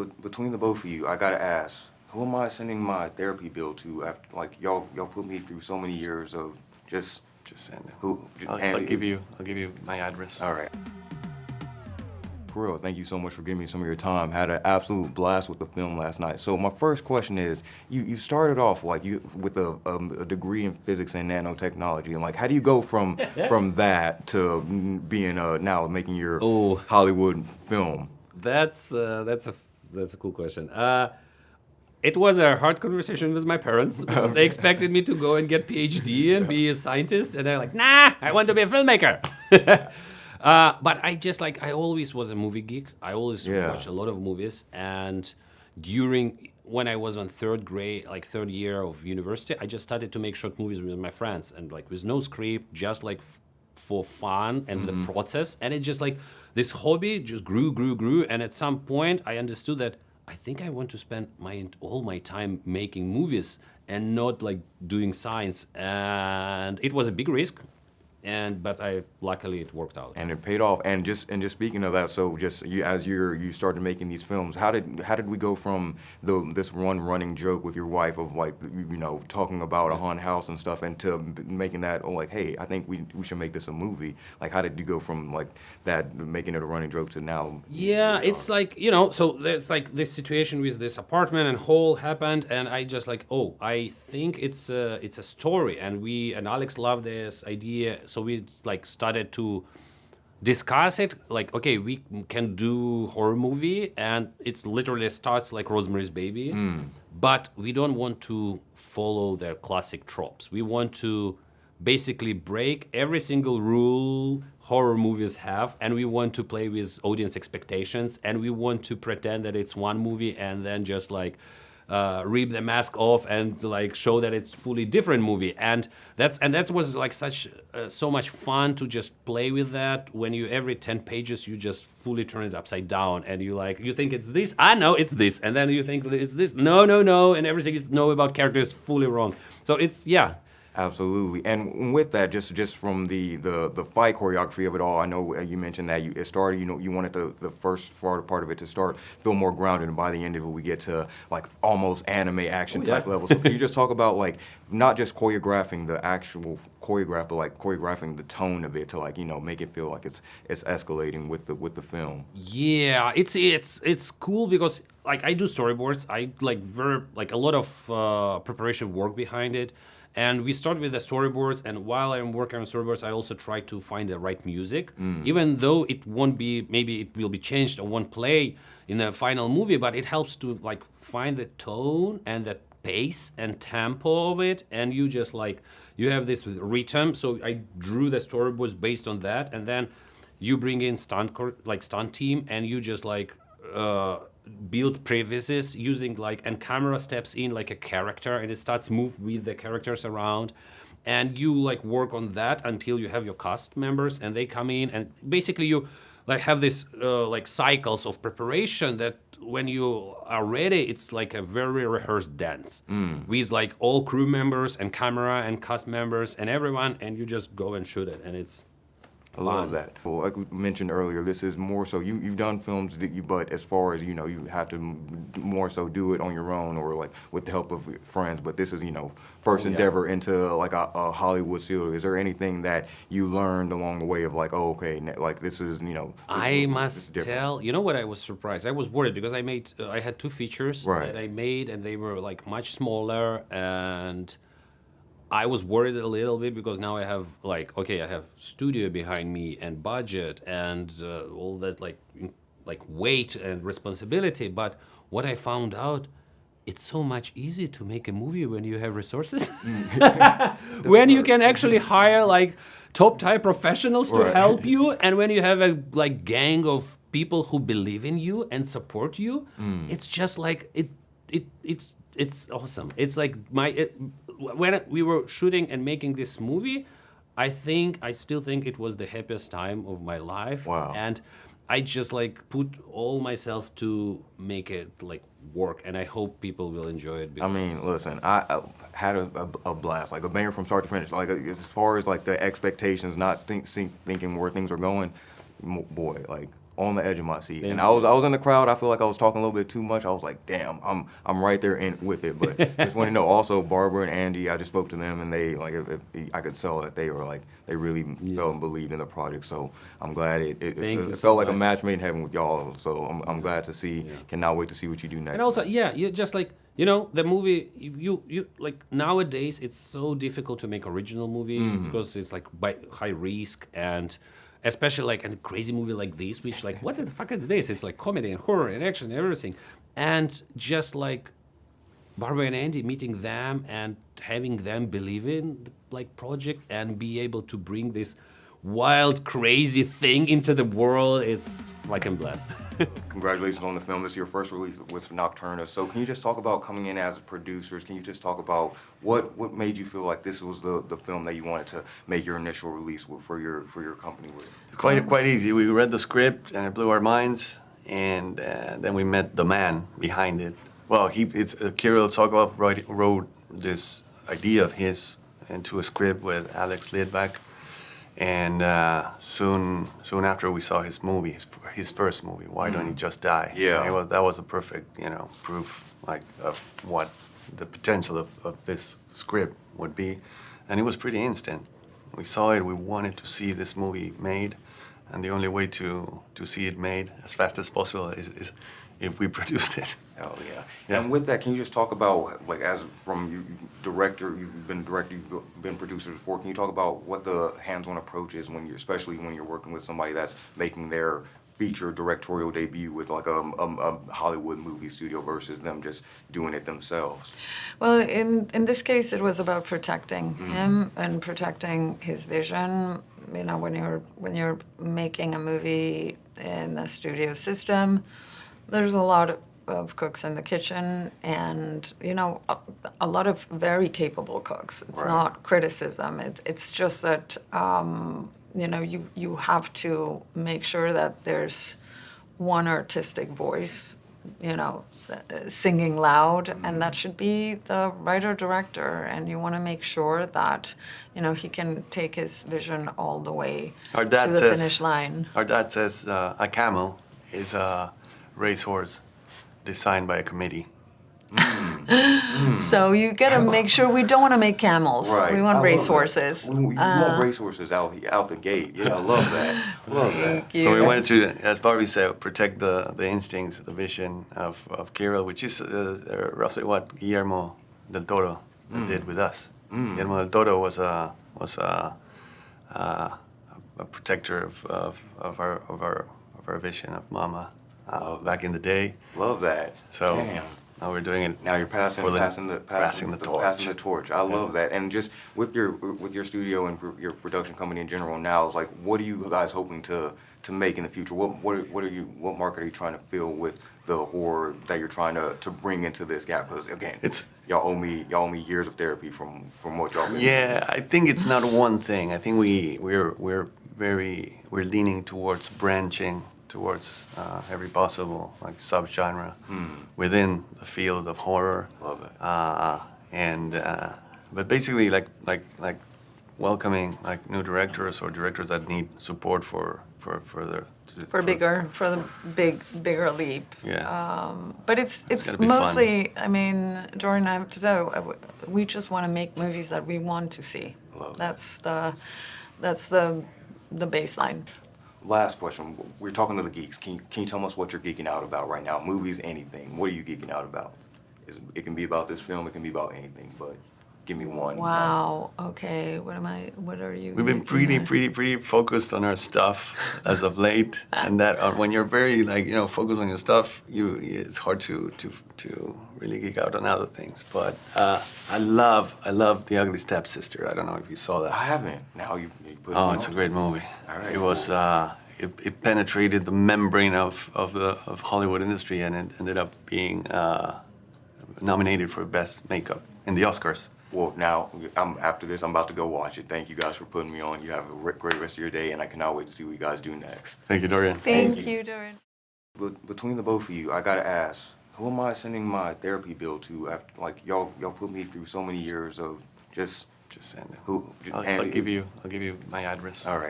between the both of you, I gotta ask, who am I sending my therapy bill to after, like, y'all put me through so many years of just send it. who? I'll give you my address. All right. Kirill, thank you so much for giving me some of your time. Had an absolute blast with the film last night. So my first question is, you started off like with a degree in physics and nanotechnology, and like how do you go from that to being now making your Hollywood film? That's a cool question. It was a hard conversation with my parents. They expected me to go and get PhD and be a scientist, and they're like, nah, I want to be a filmmaker. But I always was a movie geek. I always watched a lot of movies. And when I was on third year of university, I just started to make short movies with my friends and like with no script, just like for fun and the process. And it just like this hobby just grew. And at some point I understood that I think I want to spend all my time making movies and not like doing science. And it was a big risk. But luckily it worked out. And it paid off. And just speaking of that, so just as you started making these films, how did we go from this one running joke with your wife of like talking about a haunted house and stuff, and to making that like, hey, I think we should make this a movie? Like, how did you go from like that, making it a running joke, to now? Yeah, it's like so there's like this situation with this apartment and hole happened, and I just like, I think it's a story, and Alex loved this idea. So we like started to discuss it, like, okay, we can do horror movie, and it's literally starts like Rosemary's Baby, but we don't want to follow the classic tropes. We want to basically break every single rule horror movies have, and we want to play with audience expectations, and we want to pretend that it's one movie and then just like rip the mask off and like show that it's fully different movie, and that was like so much fun to just play with that. When you every 10 pages you just fully turn it upside down, and you think it's this, no, it's this, and then you think it's this, no, and everything you know about character is fully wrong. So it's Absolutely. And with that, just from the fight choreography of it all, I know you mentioned that it started, you wanted the first part of it to feel more grounded, and by the end of it, we get to like almost anime action type level. So can you just talk about like not just choreographing the actual choreograph, but like choreographing the tone of it to like, make it feel like it's escalating with the film? Yeah, it's cool because like I do storyboards. I like a lot of preparation work behind it. And we start with the storyboards, and while I'm working on storyboards, I also try to find the right music, even though it won't be, maybe it will be changed or won't play in the final movie, but it helps to like find the tone and the pace and tempo of it, and you just like, you have this rhythm. So I drew the storyboards based on that, and then you bring in stunt team, and you just like build prefaces using like, and camera steps in like a character, and it starts move with the characters around, and you like work on that until you have your cast members and they come in, and basically you like have this like cycles of preparation that when you are ready, it's like a very rehearsed dance with like all crew members and camera and cast members and everyone, and you just go and shoot it, and it's I love that. Well, like we mentioned earlier, this is more so you've done films but as far as you have to more so do it on your own or like with the help of friends. But this is first endeavor into like a Hollywood studio. Is there anything that you learned along the way of like, like this is I must tell, what I was surprised. I was worried because I had 2 features that I made, and they were like much smaller, and I was worried a little bit because now I have like, I have studio behind me and budget and all that like weight and responsibility. But what I found out, it's so much easier to make a movie when you have resources. When you can actually hire like top type professionals to help you, and when you have a like gang of people who believe in you and support you, it's just like it's awesome. It's like when we were shooting and making this movie, I still think it was the happiest time of my life. Wow. And I just like put all myself to make it like work, and I hope people will enjoy it. I mean, listen, I had a blast, like a banger from start to finish. Like as far as like the expectations, not thinking where things are going, boy, like on the edge of my seat. Thank And I was in the crowd. I feel like I was talking a little bit too much. I was like, damn, I'm right there with it. But just want to know also Barbara and Andy. I just spoke to them, and they like if I could tell that they were like they really felt and believed in the project. So I'm glad it so felt like a much. match made in heaven with y'all. So I'm glad to see. Cannot wait to see what you do next. And also, yeah, you just like the movie. You like nowadays it's so difficult to make original movie because it's like by high risk and especially like a crazy movie like this, which like what the fuck is this? It's like comedy and horror and action and everything, and just like Barbara and Andy meeting them and having them believe in the like project and be able to bring this wild, crazy thing into the world. It's fucking blessed. Congratulations on the film. This is your first release with Nocturna. So can you just talk about coming in as producers? Can you just talk about what made you feel like this was the film that you wanted to make your initial release for your company with? It's quite easy. We read the script and it blew our minds, and then we met the man behind it. Well, it's Kirill Sokolov wrote this idea of his into a script with Alex Lidback. And soon after we saw his movie, his first movie, Why Don't You Just Die? Yeah. That was a perfect, proof like of what the potential of this script would be, and it was pretty instant. We saw it. We wanted to see this movie made, and the only way to see it made as fast as possible is if we produced it. Oh yeah. Yeah. And with that, can you just talk about like as from you director, you've been producers before. Can you talk about what the hands-on approach is especially when you're working with somebody that's making their feature directorial debut with like a Hollywood movie studio versus them just doing it themselves? Well, in this case, it was about protecting him and protecting his vision. You know, when you're making a movie in a studio system, there's a lot of cooks in the kitchen, and a lot of very capable cooks. It's Right. not criticism. It's just that you have to make sure that there's one artistic voice, singing loud, and that should be the writer-director. And you want to make sure that he can take his vision all the way Our to dad the says- finish line. Our dad says a camel is a racehorse designed by a committee. So you gotta make sure we don't want to make camels. Right. We I want love racehorses. that. We want racehorses out the gate. Yeah, I love that. Love that. Thank you. So we wanted to, as Barbie said, protect the instincts, the vision of Kirill, which is roughly what Guillermo del Toro did with us. Guillermo del Toro was a protector of our vision of Mama back in the day. Love that. So Damn. now we're doing it. Now you're passing the torch. I love that. And just with your studio and your production company in general now, it's like, what are you guys hoping to make in the future? What market are you trying to fill with the horror that you're trying to bring into this gap? Because again, y'all owe me years of therapy from what y'all been. Yeah, I think it's not one thing. I think we're leaning towards branching towards every possible like subgenre within the field of horror. Love it. But basically like welcoming like new directors or directors that need support for the bigger leap. Yeah. But it's gotta be mostly, I mean, Dorian and I have to know, we just want to make movies that we want to see. Love That's the baseline. Last question. We're talking to the geeks. Can you tell us what you're geeking out about right now? Movies, anything. What are you geeking out about? It can be about this film. It can be about anything. But give me one. Wow. Okay. What are you? We've been pretty focused on our stuff as of late, and that when you're very focused on your stuff, it's hard to really geek out on other things. But I love The Ugly Stepsister. I don't know if you saw that. I haven't. Now you put it Oh, on. it's a great movie. All right, It was it penetrated the membrane of Hollywood industry, and it ended up being nominated for best makeup in the Oscars. Well, now, after this, I'm about to go watch it. Thank you guys for putting me on. You have a great rest of your day, and I cannot wait to see what you guys do next. Thank you, Dorian. Thank you, Dorian. But between the both of you, I gotta ask, who am I sending my therapy bill to? After, like, y'all put me through so many years of just Just send it. who. I'll give you my address. All right.